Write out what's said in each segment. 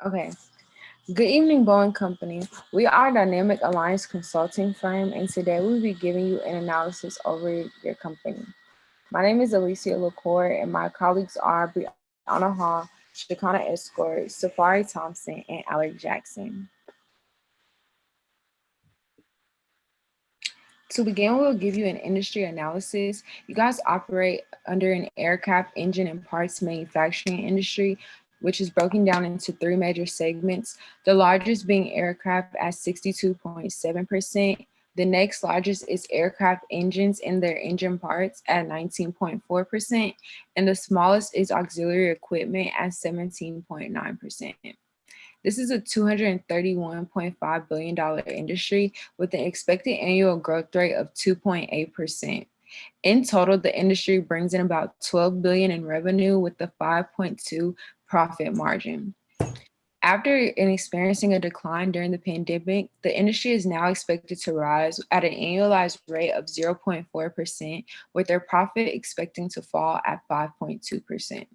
Okay. Good evening, Boeing Company. We are a dynamic alliance consulting firm, and today we'll be giving you an analysis over your company. My name is Alicia LaCour, and my colleagues are Brianna Hall, Shakana Escort, Safari Thompson, and Alec Jackson. To begin, we'll give you an industry analysis. You guys operate under an aircraft engine and parts manufacturing industry, which is broken down into three major segments. The largest being aircraft at 62.7%. The next largest is aircraft engines and their engine parts at 19.4%. And the smallest is auxiliary equipment at 17.9%. This is a $231.5 billion industry with an expected annual growth rate of 2.8%. In total, the industry brings in about 12 billion in revenue with a 5.2 profit margin. After experiencing a decline during the pandemic, the industry is now expected to rise at an annualized rate of 0.4%, with their profit expecting to fall at 5.2%.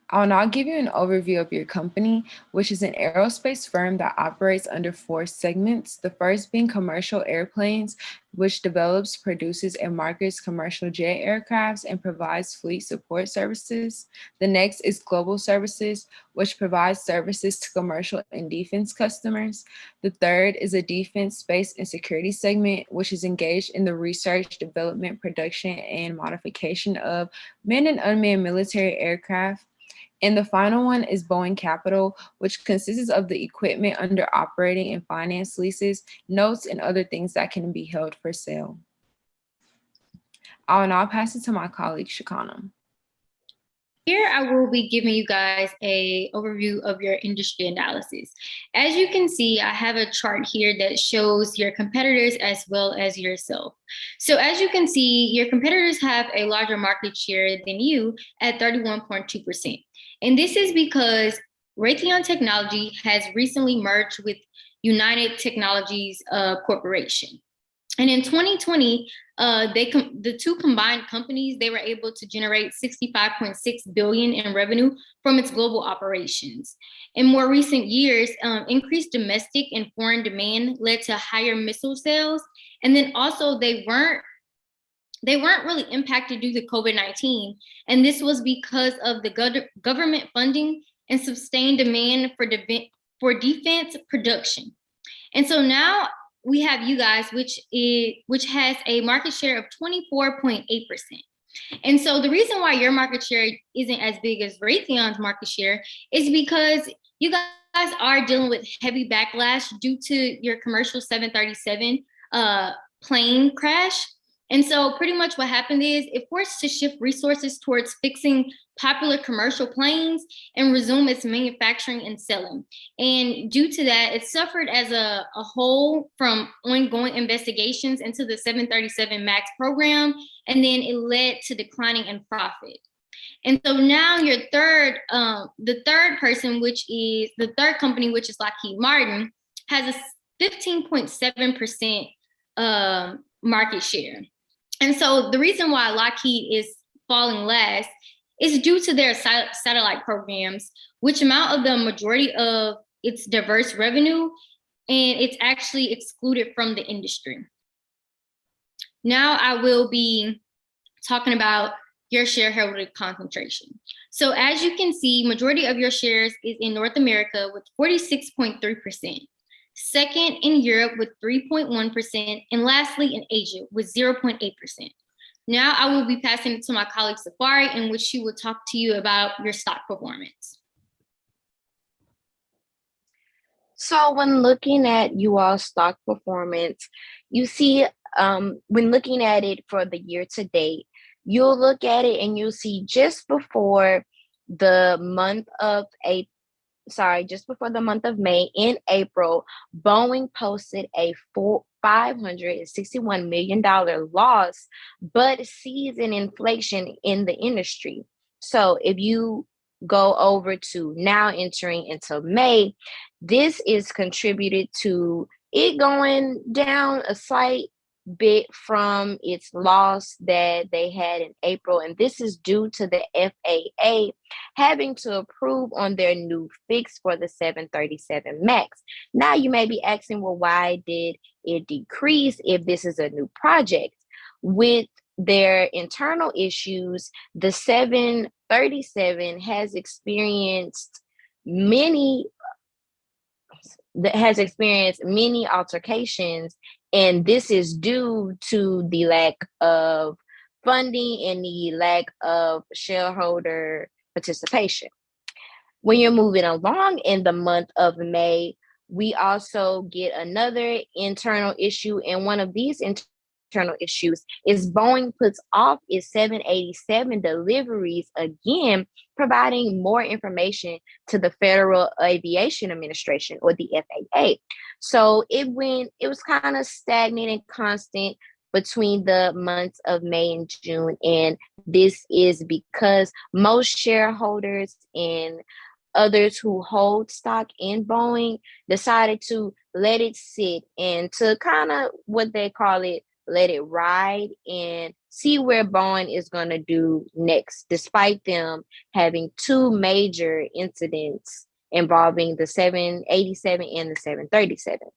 I'll now give you an overview of your company, which is an aerospace firm that operates under four segments. The first being commercial airplanes, which develops, produces, and markets commercial jet aircrafts and provides fleet support services. The next is global services, which provides services to commercial and defense customers. The third is a defense, space, and security segment, which is engaged in the research, development, production, and modification of manned and unmanned military aircraft. And the final one is Boeing Capital, which consists of the equipment under operating and finance leases, notes, and other things that can be held for sale. I'll now pass it to my colleague, Shakana. Here I will be giving you guys an overview of your industry analysis. As you can see, I have a chart here that shows your competitors as well as yourself. So as you can see, your competitors have a larger market share than you at 31.2%. And this is because Raytheon Technology has recently merged with United Technologies Corporation. And in 2020, the two combined companies, they were able to generate 65.6 billion in revenue from its global operations. In more recent years, increased domestic and foreign demand led to higher missile sales. And then also they weren't really impacted due to COVID-19. And this was because of the government funding and sustained demand for defense production. And so now we have you guys, which has a market share of 24.8%. And so the reason why your market share isn't as big as Raytheon's market share is because you guys are dealing with heavy backlash due to your commercial 737 plane crash. And so pretty much what happened is it forced to shift resources towards fixing popular commercial planes and resume its manufacturing and selling. And due to that, it suffered as a whole from ongoing investigations into the 737 MAX program, and then it led to declining in profit. And so now your the third company, which is Lockheed Martin, has a 15.7% market share. And so the reason why Lockheed is falling last is due to their satellite programs, which amount of the majority of its diverse revenue, and it's actually excluded from the industry. Now I will be talking about your shareholder concentration. So as you can see, majority of your shares is in North America with 46.3%. Second in Europe with 3.1%, and lastly in Asia with 0.8%. Now I will be passing it to my colleague Safari, in which she will talk to you about your stock performance. So when looking at you all stock performance, you see when looking at it for the year to date, you'll look at it and you'll see just before the month of May, in April, Boeing posted a $561 million loss, but sees an inflation in the industry. So if you go over to now entering into May, this is contributed to it going down a slight bit from its loss that they had in April, and this is due to the FAA having to approve on their new fix for the 737 MAX. Now, you may be asking, well, why did it decrease if this is a new project? With their internal issues, the 737 many has experienced many altercations, and this is due to the lack of funding and the lack of shareholder participation. When you're moving along in the month of May, we also get another internal issue, and one of these internal issues is Boeing puts off its 787 deliveries again, providing more information to the Federal Aviation Administration, or the FAA. So it was kind of stagnant and constant between the months of May and June, and this is because most shareholders and others who hold stock in Boeing decided to let it sit and to kind of what they call it, let it ride and see where Boeing is going to do next, despite them having two major incidents involving the 787 and the 737.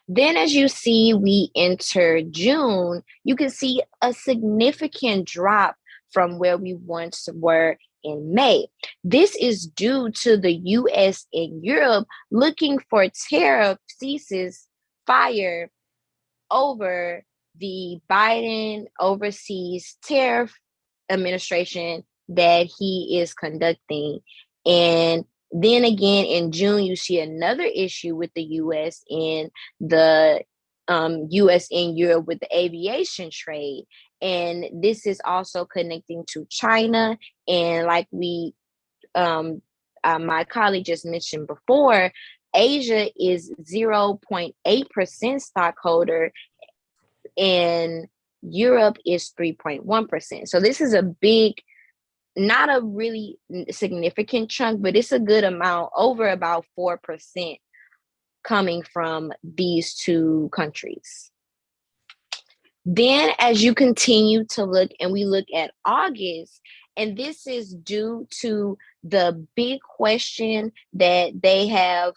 Then, as you see, we enter June, you can see a significant drop from where we once were in May. This is due to the US and Europe looking for tariff ceasefire over the Biden overseas tariff administration that he is conducting. And then again in June, you see another issue with the US and the US and Europe with the aviation trade. And this is also connecting to China. And like my colleague just mentioned before, Asia is 0.8% stockholder and Europe is 3.1%. So this is a big, not a really significant chunk, but it's a good amount, over about 4% coming from these two countries. Then as you continue to look, and we look at August, and this is due to the big question that they have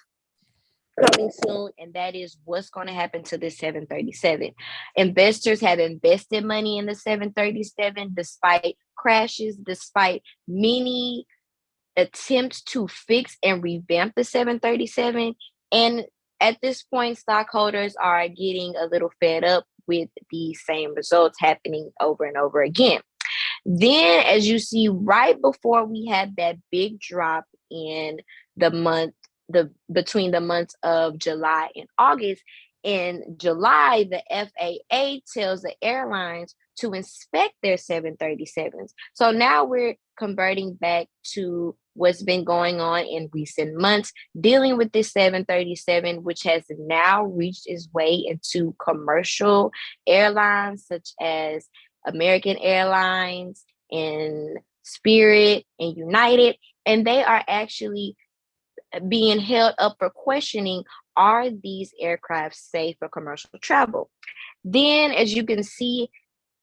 coming soon, and that is what's going to happen to the 737. Investors have invested money in the 737 despite crashes, despite many attempts to fix and revamp the 737. And at this point, stockholders are getting a little fed up with the same results happening over and over again. Then, as you see, right before we had that big drop in between the months of July and August, in July, the FAA tells the airlines to inspect their 737s. So now we're converting back to what's been going on in recent months, dealing with this 737, which has now reached its way into commercial airlines such as American Airlines and Spirit and United. And they are actually being held up for questioning, are these aircraft safe for commercial travel? Then, as you can see,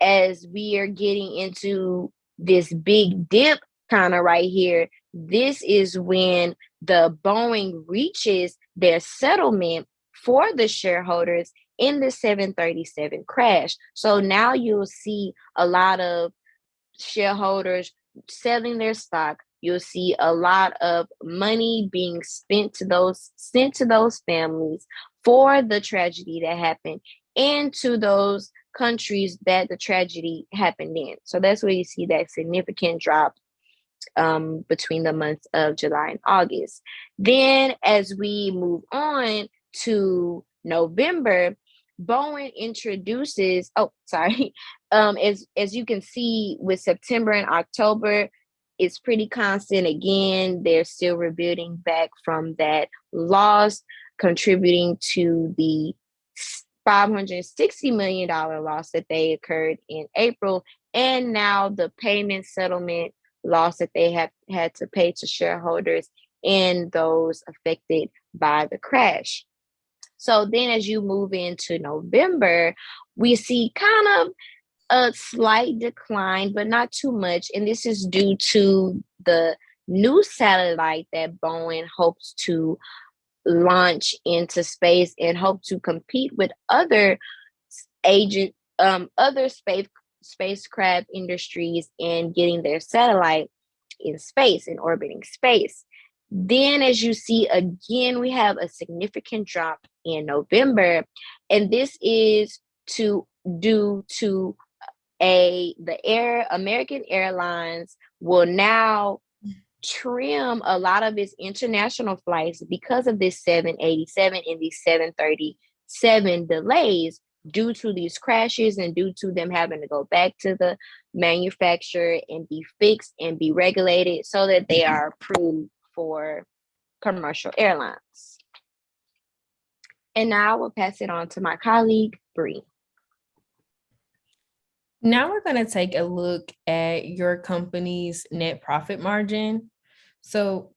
as we are getting into this big dip kind of right here, this is when the Boeing reaches their settlement for the shareholders in the 737 crash. So now you'll see a lot of shareholders selling their stock. You'll see a lot of money being sent to those families for the tragedy that happened and to those countries that the tragedy happened in. So that's where you see that significant drop between the months of July and August. Then as we move on to November, Boeing introduces, as you can see with September and October, it's pretty constant. Again, they're still rebuilding back from that loss, contributing to the $560 million loss that they occurred in April, and now the payment settlement loss that they have had to pay to shareholders and those affected by the crash. So then as you move into November, we see kind of a slight decline, but not too much. And this is due to the new satellite that Boeing hopes to launch into space and hope to compete with other agent other spacecraft industries in getting their satellite in space and orbiting space. Then as you see again, we have a significant drop in November, and this is to due to American Airlines will now trim a lot of its international flights because of this 787 and these 737 delays due to these crashes and due to them having to go back to the manufacturer and be fixed and be regulated so that they are approved for commercial airlines. And now I will pass it on to my colleague, Bree. Now we're going to take a look at your company's net profit margin. So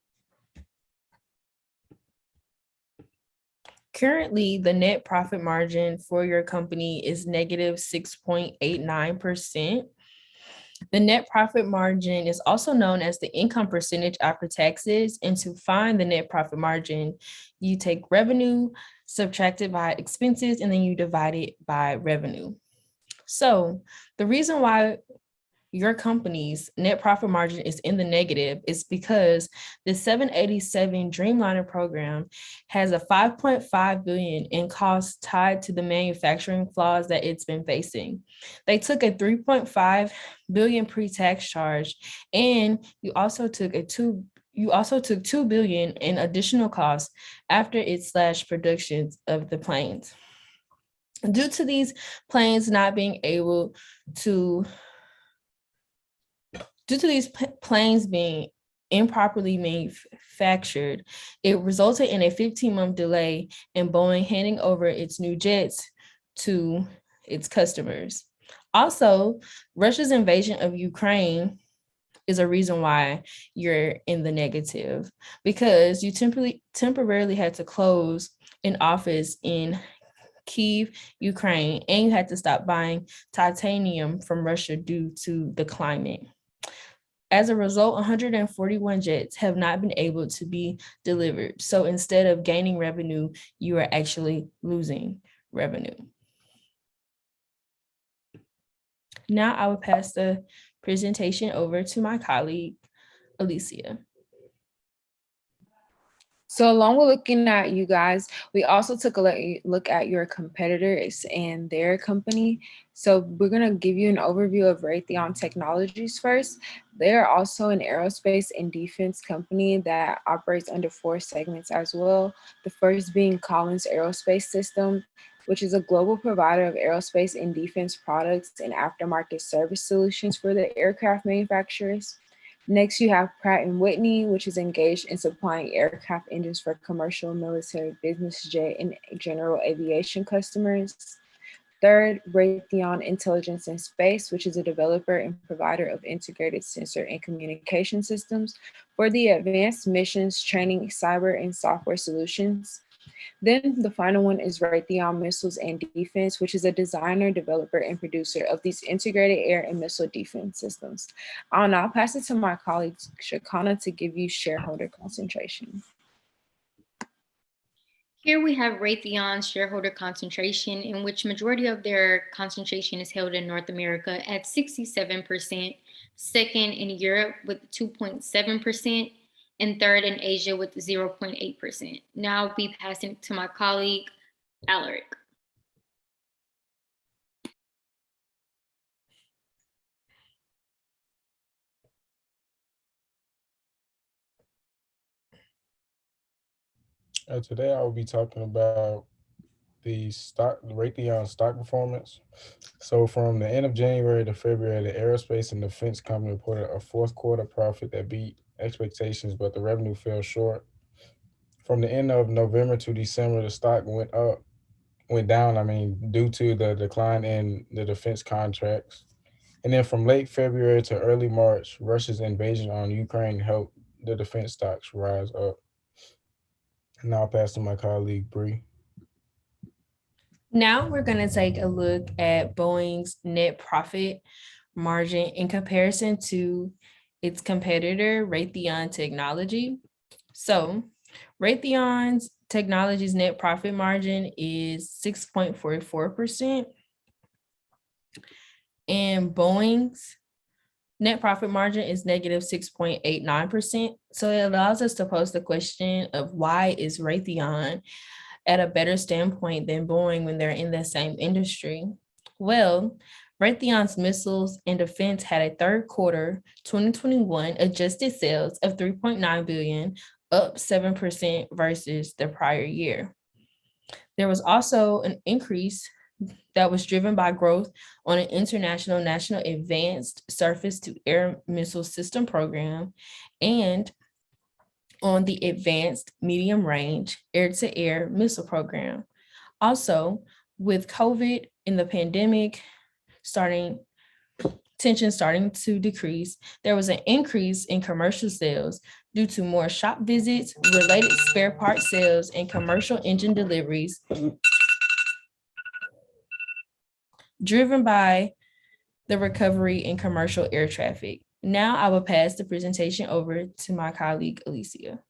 currently, the net profit margin for your company is negative 6.89%. The net profit margin is also known as the income percentage after taxes. And to find the net profit margin, you take revenue, subtract it by expenses, and then you divide it by revenue. So the reason why your company's net profit margin is in the negative is because the 787 Dreamliner program has a $5.5 billion in costs tied to the manufacturing flaws that it's been facing. They took a $3.5 billion pre-tax charge, and you also took $2 billion in additional costs after it slashed productions of the planes. Due to these planes not being able to Due to these planes being improperly manufactured, it resulted in a 15-month delay in Boeing handing over its new jets to its customers. Also, Russia's invasion of Ukraine is a reason why you're in the negative, because you temporarily had to close an office in Kyiv, Ukraine, and you had to stop buying titanium from Russia due to the climate. As a result, 141 jets have not been able to be delivered. So instead of gaining revenue, you are actually losing revenue. Now I will pass the presentation over to my colleague, Alicia. So along with looking at you guys, we also took a look at your competitors and their company. So we're going to give you an overview of Raytheon Technologies first. They're also an aerospace and defense company that operates under 4 segments as well. The first being Collins Aerospace System, which is a global provider of aerospace and defense products and aftermarket service solutions for the aircraft manufacturers. Next, you have Pratt & Whitney, which is engaged in supplying aircraft engines for commercial, military, business jet, and general aviation customers. Third, Raytheon Intelligence and Space, which is a developer and provider of integrated sensor and communication systems for the advanced missions, training, cyber, and software solutions. Then the final one is Raytheon Missiles and Defense, which is a designer, developer, and producer of these integrated air and missile defense systems. I'll now pass it to my colleague, Shakana, to give you shareholder concentration. Here we have Raytheon's shareholder concentration, in which majority of their concentration is held in North America at 67%, second in Europe with 2.7%, and third in Asia with 0.8%. Now I'll be passing it to my colleague, Alaric. Today I will be talking about the Raytheon stock performance. So from the end of January to February, the aerospace and defense company reported a 4th quarter profit that beat expectations, but the revenue fell short. From the end of November to December, the stock went down, due to the decline in the defense contracts. And then from late February to early March, Russia's invasion on Ukraine helped the defense stocks rise up. And now I'll pass to my colleague, Bree. Now we're going to take a look at Boeing's net profit margin in comparison to its competitor, Raytheon Technology. So Raytheon's Technology's net profit margin is 6.44%, and Boeing's net profit margin is negative 6.89%. So it allows us to pose the question of why is Raytheon at a better standpoint than Boeing when they're in the same industry? Well, Raytheon's missiles and defense had a third quarter 2021 adjusted sales of $3.9 billion, up 7% versus the prior year. There was also an increase that was driven by growth on an international national advanced surface-to-air missile system program and on the advanced medium-range air-to-air missile program. Also, with COVID and the pandemic tension starting to decrease, there was an increase in commercial sales due to more shop visits, related spare part sales, and commercial engine deliveries driven by the recovery in commercial air traffic. Now I will pass the presentation over to my colleague, Alicia.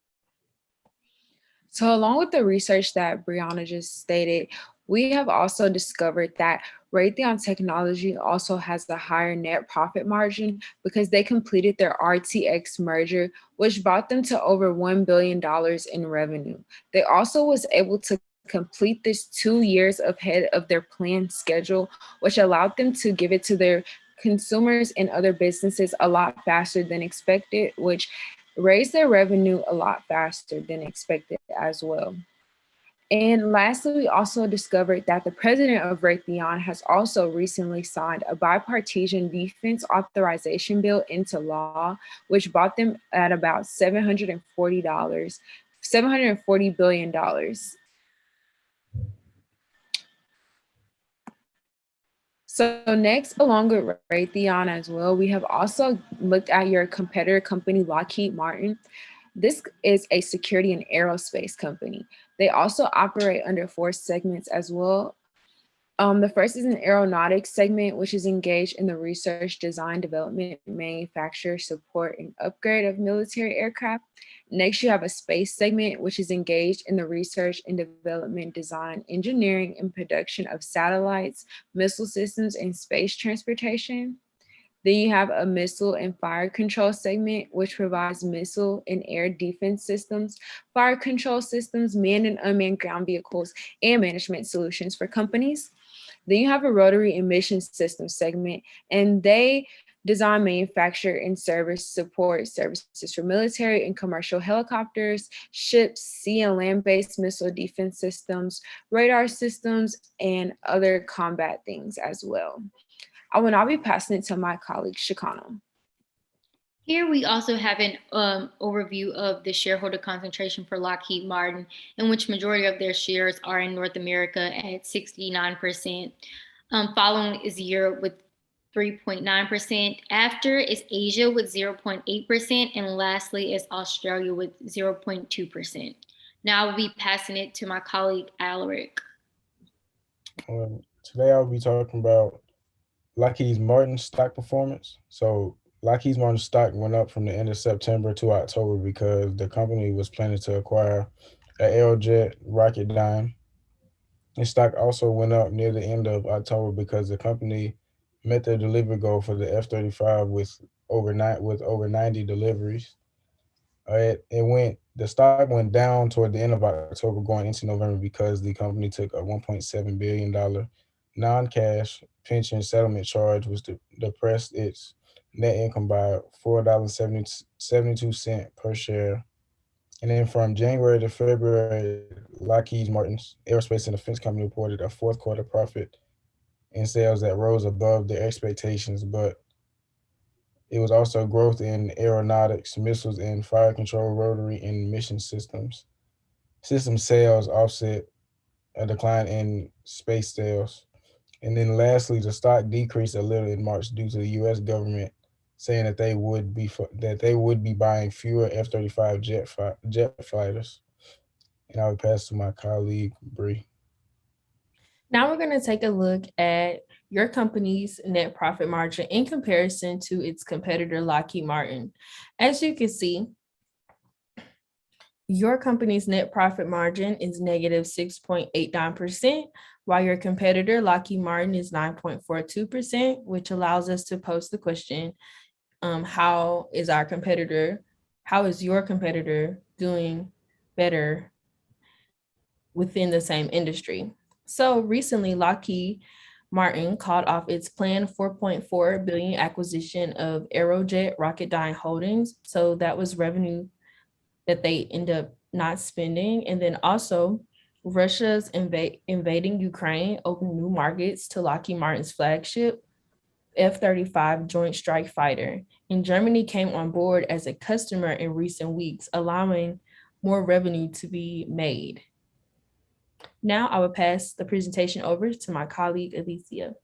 So along with the research that Brianna just stated, we have also discovered that Raytheon Technology also has a higher net profit margin because they completed their RTX merger, which brought them to over $1 billion in revenue. They also was able to complete this 2 years ahead of their planned schedule, which allowed them to give it to their consumers and other businesses a lot faster than expected, which raised their revenue a lot faster than expected as well. And lastly, we also discovered that the president of Raytheon has also recently signed a bipartisan defense authorization bill into law, which bought them at about $740 billion. So next, along with Raytheon as well, we have also looked at your competitor company, Lockheed Martin. This is a security and aerospace company. They also operate under 4 segments as well. The first is an aeronautics segment, which is engaged in the research, design, development, manufacture, support, and upgrade of military aircraft. Next, you have a space segment, which is engaged in the research and development, design, engineering, and production of satellites, missile systems, and space transportation. Then you have a missile and fire control segment, which provides missile and air defense systems, fire control systems, manned and unmanned ground vehicles, and management solutions for companies. Then you have a rotary emission system segment, and they design, manufacture, and service support services for military and commercial helicopters, ships, sea and land-based missile defense systems, radar systems, and other combat things as well. I will now be passing it to my colleague, Shikana. Here we also have an overview of the shareholder concentration for Lockheed Martin, in which majority of their shares are in North America at 69%. Following is Europe with 3.9%. After is Asia with 0.8%. And lastly is Australia with 0.2%. Now I'll be passing it to my colleague, Alaric. Today I'll be talking about Lockheed Martin's stock performance. So Lockheed Martin's stock went up from the end of September to October because the company was planning to acquire an Aerojet Rocketdyne. Its stock also went up near the end of October because the company met their delivery goal for the F-35 with over 90 deliveries. The stock went down toward the end of October going into November because the company took a $1.7 billion non-cash pension settlement charge, which depressed its net income by $4.72 per share. And then from January to February, Lockheed Martin's aerospace and defense company reported a fourth quarter profit in sales that rose above their expectations, but it was also growth in aeronautics, missiles, and fire control, rotary, and mission systems. System sales offset a decline in space sales. And then lastly, the stock decreased a little in March due to the U.S. government saying that they would be buying fewer F-35 jet fighters. And I would pass to my colleague, Bree. Now we're going to take a look at your company's net profit margin in comparison to its competitor, Lockheed Martin. As you can see, your company's net profit margin is negative 6.89%, while your competitor, Lockheed Martin, is 9.42%, which allows us to pose the question, how is your competitor doing better within the same industry? So recently, Lockheed Martin called off its planned $4.4 billion acquisition of Aerojet Rocketdyne Holdings. So that was revenue that they end up not spending. And then also Russia's invading Ukraine opened new markets to Lockheed Martin's flagship F-35 Joint Strike Fighter. And Germany came on board as a customer in recent weeks, allowing more revenue to be made. Now I will pass the presentation over to my colleague, Alicia.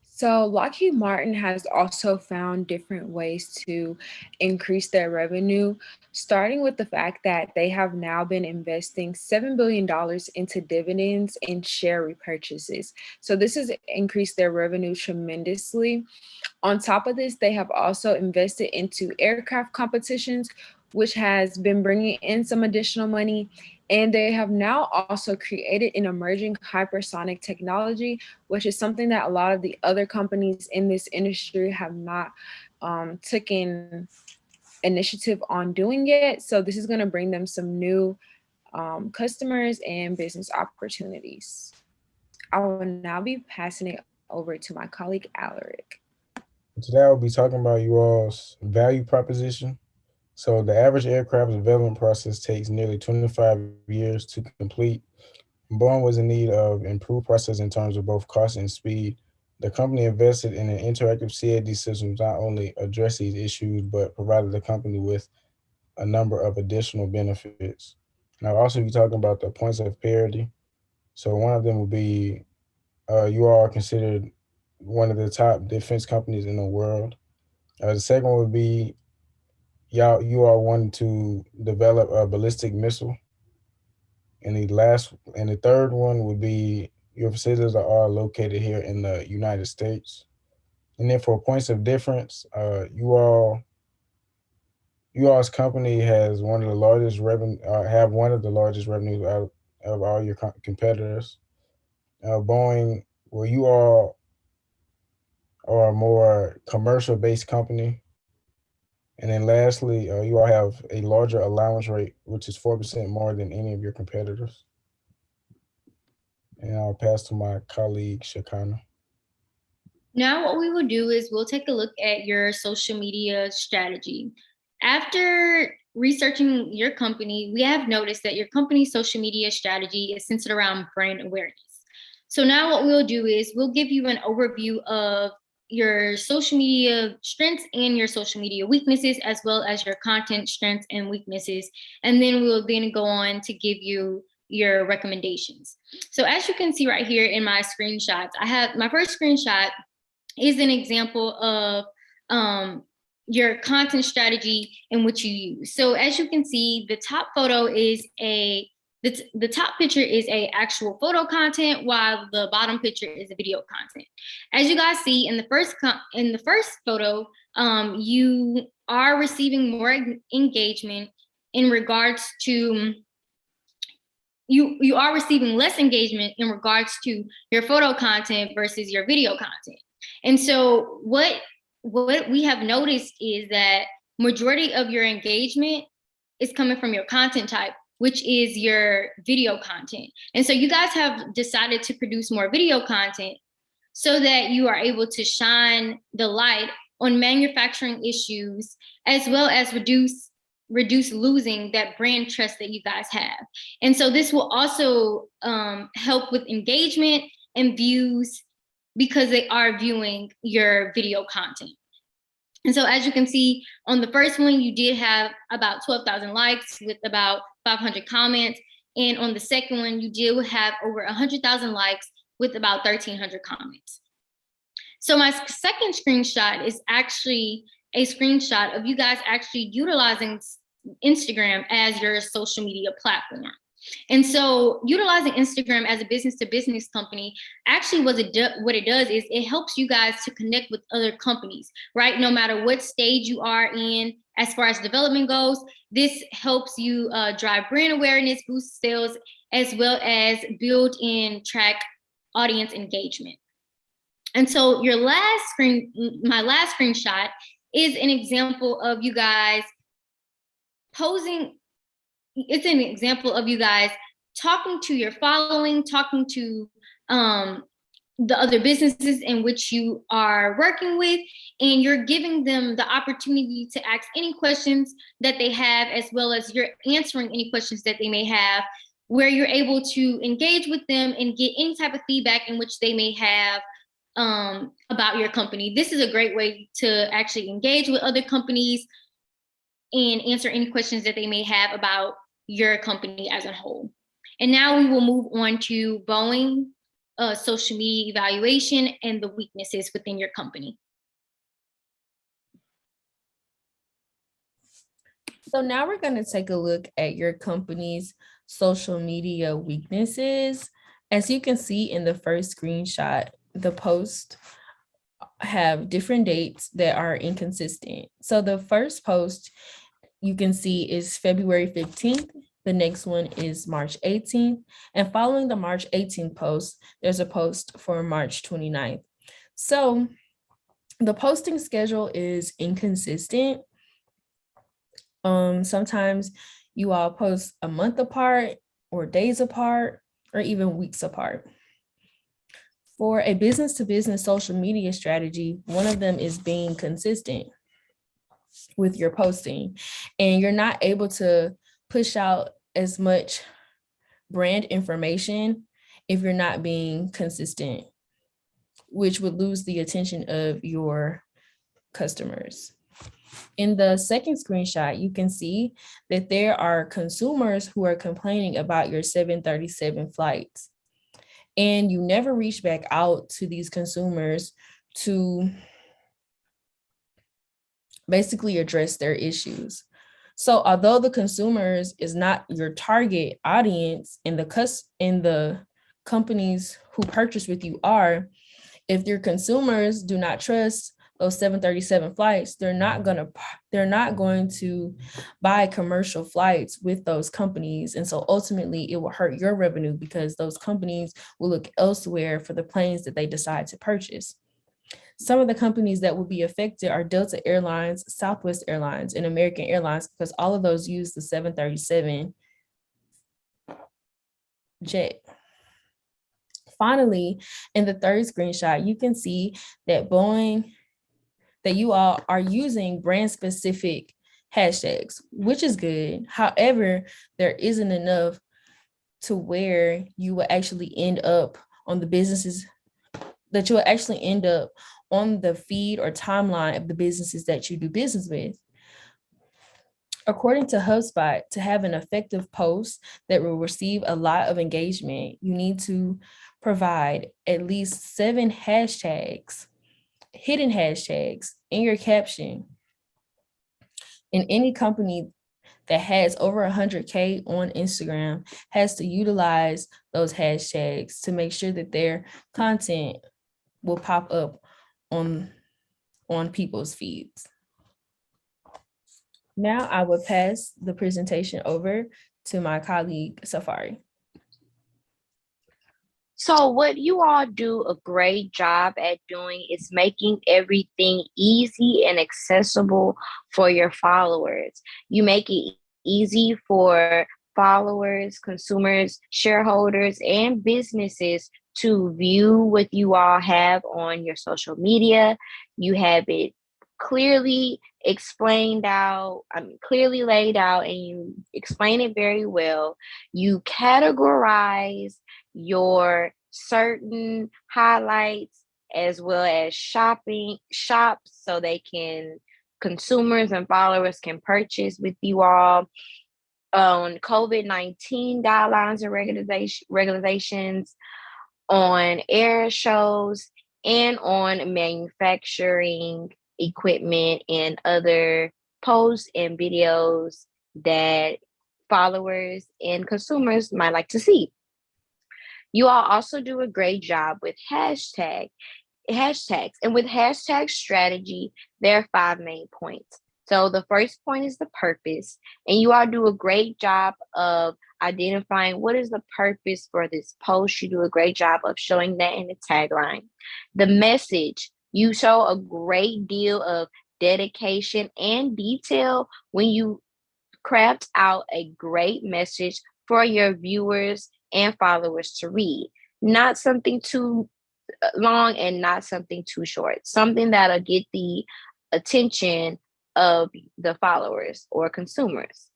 So Lockheed Martin has also found different ways to increase their revenue, starting with the fact that they have now been investing $7 billion into dividends and share repurchases. So this has increased their revenue tremendously. On top of this, they have also invested into aircraft competitions, which has been bringing in some additional money. And they have now also created an emerging hypersonic technology, which is something that a lot of the other companies in this industry have not taken initiative on doing yet. So this is going to bring them some new customers and business opportunities. I will now be passing it over to my colleague, Alaric. Today I'll be talking about you all's value proposition. So the average aircraft development process takes nearly 25 years to complete. Boeing was in need of improved process in terms of both cost and speed. The company invested in an interactive CAD system to not only address these issues, but provided the company with a number of additional benefits. And I'll also be talking about the points of parity. So one of them will be you all are considered one of the top defense companies in the world. The second would be you are wanting to develop a ballistic missile. And the third one would be your facilities are all located here in the United States. And then for points of difference, you all's company has one of the largest have one of the largest revenues out of all your competitors. Boeing, well, you all are a more commercial-based company. And then lastly, you all have a larger allowance rate, which is 4% more than any of your competitors. And I'll pass to my colleague, Shakana. Now what we will do is we'll take a look at your social media strategy. After researching your company, we have noticed that your company's social media strategy is centered around brand awareness. So now what we'll do is we'll give you an overview of your social media strengths and your social media weaknesses, as well as your content strengths and weaknesses. And then we'll then go on to give you your recommendations. So as you can see right here in my screenshots, I have my first screenshot is an example of your content strategy in which you use. So as you can see, the top photo is the top picture is a actual photo content, while the bottom picture is a video content. As you guys see in the first photo, you are receiving more engagement in regards to you are receiving less engagement in regards to your photo content versus your video content. And so what we have noticed is that majority of your engagement is coming from your content type, which is your video content. And so you guys have decided to produce more video content so that you are able to shine the light on manufacturing issues, as well as reduce losing that brand trust that you guys have. And so this will also help with engagement and views, because they are viewing your video content. And so as you can see on the first one, you did have about 12,000 likes with about 500 comments. And on the second one, you did have over 100,000 likes with about 1,300 comments. So my second screenshot is actually a screenshot of you guys actually utilizing Instagram as your social media platform. And so utilizing Instagram as a business to business company, actually what it does is it helps you guys to connect with other companies, right? No matter what stage you are in as far as development goes, this helps you drive brand awareness, boost sales, as well as build and track audience engagement. And so my last screenshot is an example of you guys posing. It's an example of you guys talking to your following, talking to the other businesses in which you are working with, and you're giving them the opportunity to ask any questions that they have, as well as you're answering any questions that they may have, where you're able to engage with them and get any type of feedback in which they may have about your company. This is a great way to actually engage with other companies and answer any questions that they may have about your company as a whole. And now we will move on to Boeing, social media evaluation and the weaknesses within your company. So now we're going to take a look at your company's social media weaknesses. As you can see in the first screenshot, the posts have different dates that are inconsistent. So the first post you can see is February 15th. The next one is March 18th. And following the March 18th post, there's a post for March 29th. So the posting schedule is inconsistent. Sometimes you all post a month apart or days apart or even weeks apart. For a business-to-business social media strategy, one of them is being consistent with your posting, and you're not able to push out as much brand information if you're not being consistent, which would lose the attention of your customers. In the second screenshot, you can see that there are consumers who are complaining about your 737 flights, and you never reach back out to these consumers to basically address their issues. So although the consumers is not your target audience and the companies who purchase with you are, if your consumers do not trust those 737 flights, they're not going to buy commercial flights with those companies. And so ultimately it will hurt your revenue because those companies will look elsewhere for the planes that they decide to purchase. Some of the companies that will be affected are Delta Airlines, Southwest Airlines, and American Airlines, because all of those use the 737 jet. Finally, in the third screenshot, you can see that you all are using brand specific hashtags, which is good. However, there isn't enough to where you will actually end up on the businesses that you will actually end up on the feed or timeline of the businesses that you do business with. According to HubSpot, to have an effective post that will receive a lot of engagement, you need to provide at least 7 hashtags, hidden hashtags in your caption. And any company that has over 100K on Instagram has to utilize those hashtags to make sure that their content will pop up on people's feeds. Now I will pass the presentation over to my colleague, Safari. So what you all do a great job at doing is making everything easy and accessible for your followers. You make it easy for followers, consumers, shareholders, and businesses to view what you all have on your social media. You have it clearly explained out, clearly laid out, and you explain it very well. You categorize your certain highlights as well as shops so consumers and followers can purchase with you all on COVID-19 guidelines and regulations, on air shows, and on manufacturing equipment and other posts and videos that followers and consumers might like to see. You all also do a great job with hashtags. And with hashtag strategy, there are 5 main points. So the first point is the purpose, and you all do a great job of identifying what is the purpose for this post. You do a great job of showing that in the tagline. The message, you show a great deal of dedication and detail when you craft out a great message for your viewers and followers to read. Not something too long and not something too short. Something that'll get the attention of the followers or consumers.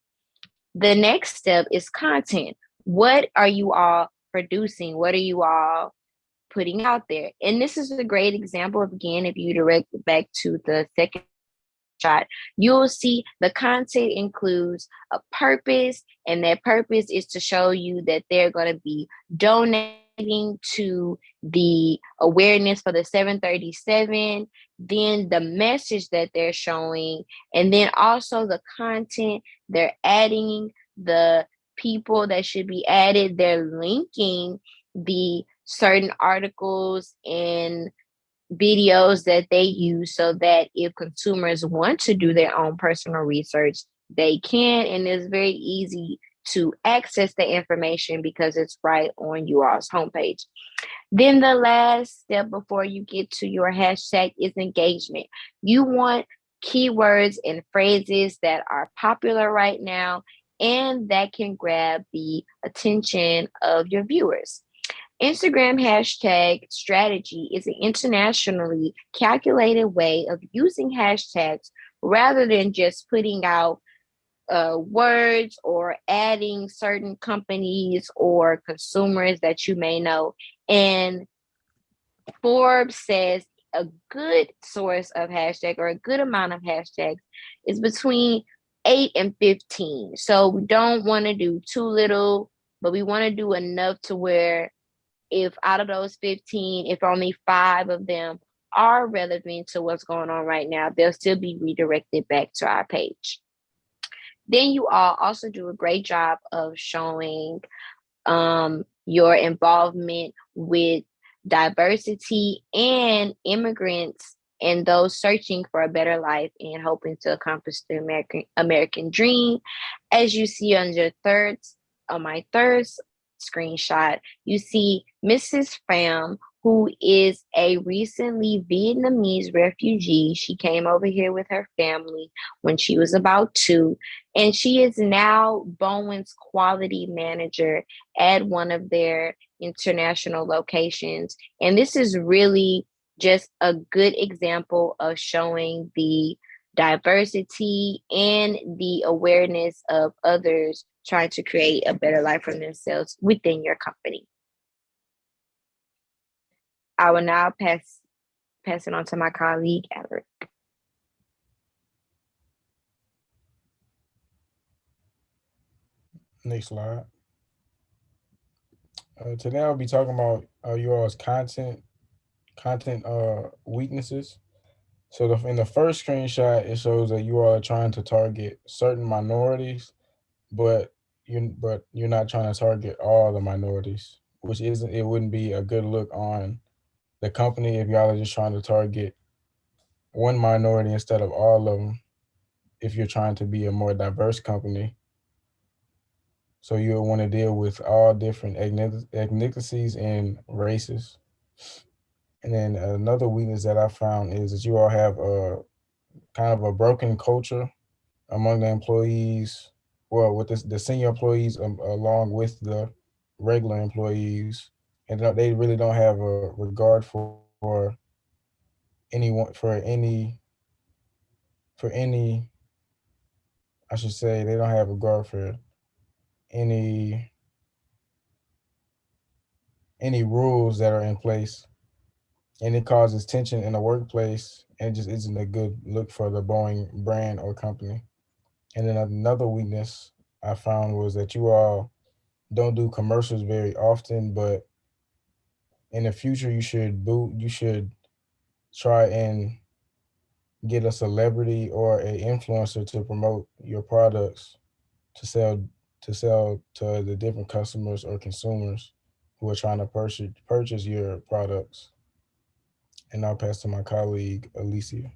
The next step is content. What are you all producing? What are you all putting out there? And this is a great example of, again, if you direct back to the second shot, you'll see the content includes a purpose, and that purpose is to show you that they're going to be donating to the awareness for the 737, then the message that they're showing, and then also the content they're adding, the people that should be added, they're linking the certain articles and videos that they use so that if consumers want to do their own personal research, they can. And it's very easy to access the information because it's right on you all's homepage. Then the last step before you get to your hashtag is engagement. You want keywords and phrases that are popular right now and that can grab the attention of your viewers. Instagram hashtag strategy is an internationally calculated way of using hashtags rather than just putting out words or adding certain companies or consumers that you may know. And Forbes says a good source of hashtag or a good amount of hashtags is between 8 and 15. So we don't want to do too little, but we want to do enough to where if out of those 15, if only 5 of them are relevant to what's going on right now, they'll still be redirected back to our page. Then you all also do a great job of showing your involvement with diversity and immigrants and those searching for a better life and hoping to accomplish the American dream. As you see on my third screenshot, you see Mrs. Pham, who is a recently Vietnamese refugee. She came over here with her family when she was about 2, and she is now Bowen's quality manager at one of their international locations. And this is really just a good example of showing the diversity and the awareness of others trying to create a better life for themselves within your company. I will now pass it on to my colleague, Albert. Next slide. Today I'll be talking about you all's content weaknesses. So in the first screenshot, it shows that you are trying to target certain minorities, but you're not trying to target all the minorities, which it wouldn't be a good look on the company if y'all are just trying to target one minority instead of all of them, if you're trying to be a more diverse company. So you'll want to deal with all different ethnicities and races. And then another weakness that I found is that you all have a kind of a broken culture among the employees, well, with the senior employees along with the regular employees. And they really don't have a regard for anyone, I should say, they don't have regard for any rules that are in place, and it causes tension in the workplace, and it just isn't a good look for the Boeing brand or company. And then another weakness I found was that you all don't do commercials very often, but in the future you should try and get a celebrity or an influencer to promote your products to sell to sell to the different customers or consumers who are trying to purchase your products. And I'll pass to my colleague, Alicia.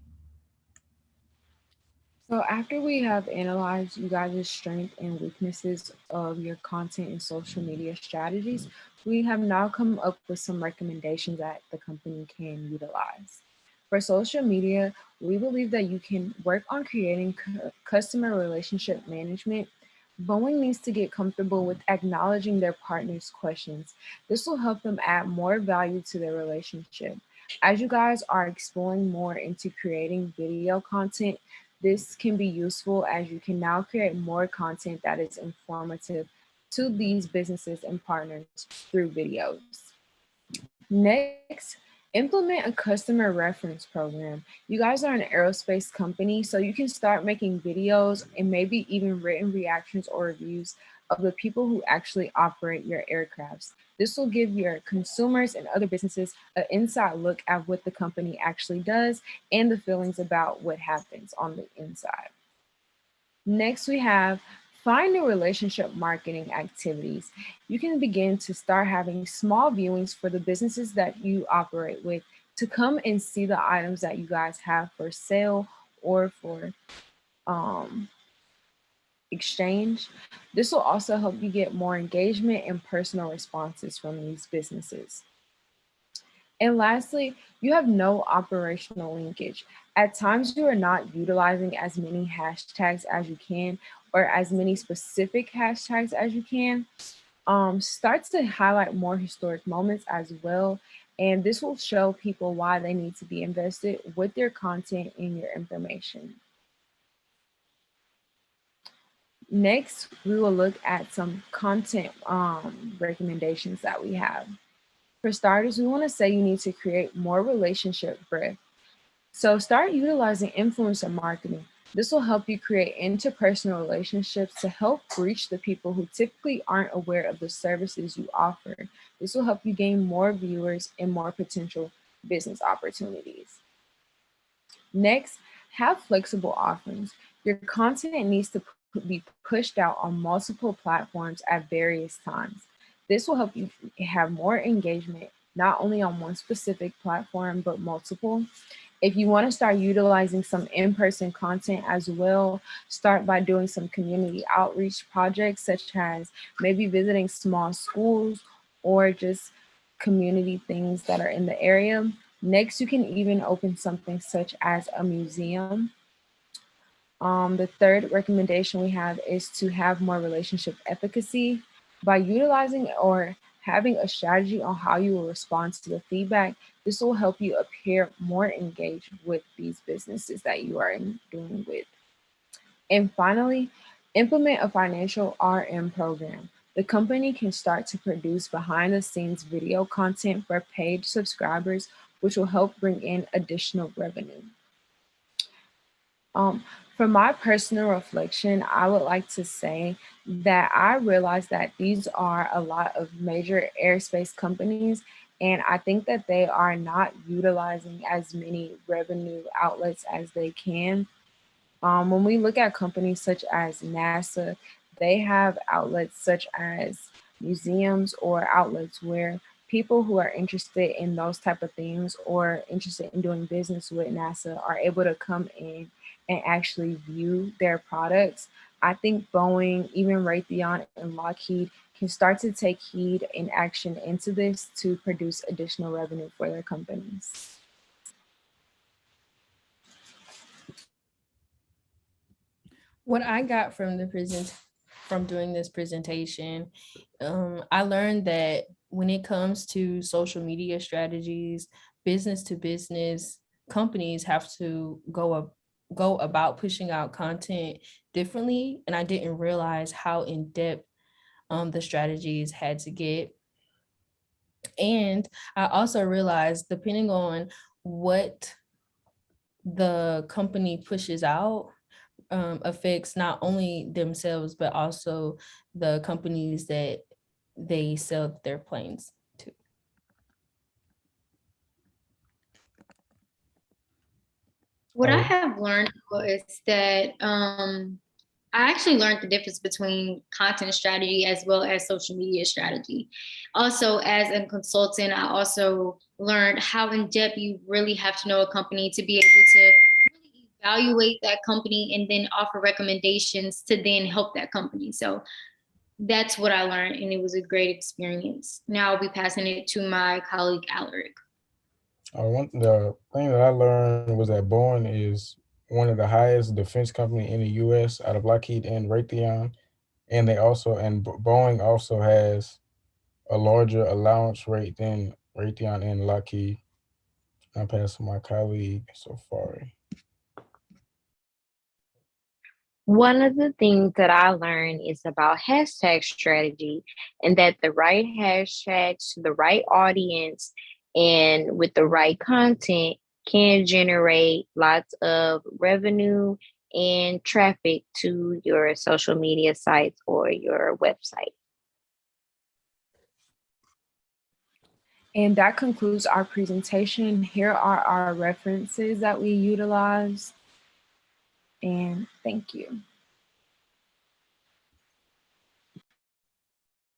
So after we have analyzed you guys' strengths and weaknesses of your content and social media strategies, we have now come up with some recommendations that the company can utilize. For social media, we believe that you can work on creating customer relationship management. Boeing needs to get comfortable with acknowledging their partners' questions. This will help them add more value to their relationship. As you guys are exploring more into creating video content, this can be useful as you can now create more content that is informative to these businesses and partners through videos. Next, implement a customer reference program. You guys are an aerospace company, so you can start making videos and maybe even written reactions or reviews of the people who actually operate your aircrafts. This will give your consumers and other businesses an inside look at what the company actually does and the feelings about what happens on the inside. Next, we have find new relationship marketing activities. You can begin to start having small viewings for the businesses that you operate with to come and see the items that you guys have for sale or for um, exchange. This will also help you get more engagement and personal responses from these businesses. And lastly, you have no operational linkage. At times, you are not utilizing as many hashtags as you can or as many specific hashtags as you can. Start to highlight more historic moments as well. And this will show people why they need to be invested with your content and your information. Next, we will look at some content recommendations that we have. For starters, we want to say you need to create more relationship breadth. So start utilizing influencer marketing. This will help you create interpersonal relationships to help reach the people who typically aren't aware of the services you offer. This will help you gain more viewers and more potential business opportunities. Next, have flexible offerings. Your content needs to be pushed out on multiple platforms at various times. This will help you have more engagement, not only on one specific platform, but multiple. If you want to start utilizing some in-person content as well, start by doing some community outreach projects, such as maybe visiting small schools or just community things that are in the area. Next, you can even open something such as a museum. The third recommendation we have is to have more relationship efficacy. By utilizing or having a strategy on how you will respond to the feedback, this will help you appear more engaged with these businesses that you are doing with. And finally, implement a financial RM program. The company can start to produce behind the scenes video content for paid subscribers, which will help bring in additional revenue. For my personal reflection, I would like to say that I realize that these are a lot of major aerospace companies, and I think that they are not utilizing as many revenue outlets as they can. When we look at companies such as NASA, they have outlets such as museums or outlets where people who are interested in those type of things or interested in doing business with NASA are able to come in and actually view their products. I think Boeing, even Raytheon and Lockheed can start to take heed and action into this to produce additional revenue for their companies. What I got from from doing this presentation, I learned that when it comes to social media strategies, business to business companies have to go about pushing out content differently, and I didn't realize how in depth the strategies had to get. And I also realized, depending on what the company pushes out, affects not only themselves, but also the companies that they sell their planes to. What I have learned is that I actually learned the difference between content strategy as well as social media strategy. Also, as a consultant, I also learned how in depth you really have to know a company to be able to really evaluate that company and then offer recommendations to then help that company. So that's what I learned, and it was a great experience. Now I'll be passing it to my colleague Alaric. The thing that I learned was that Boeing is one of the highest defense company in the U.S. out of Lockheed and Raytheon, and Boeing also has a larger allowance rate than Raytheon and Lockheed. I pass to my colleague Safari. One of the things that I learned is about hashtag strategy, and that the right hashtags to the right audience and with the right content can generate lots of revenue and traffic to your social media sites or your website. And that concludes our presentation. Here are our references that we utilized. And thank you.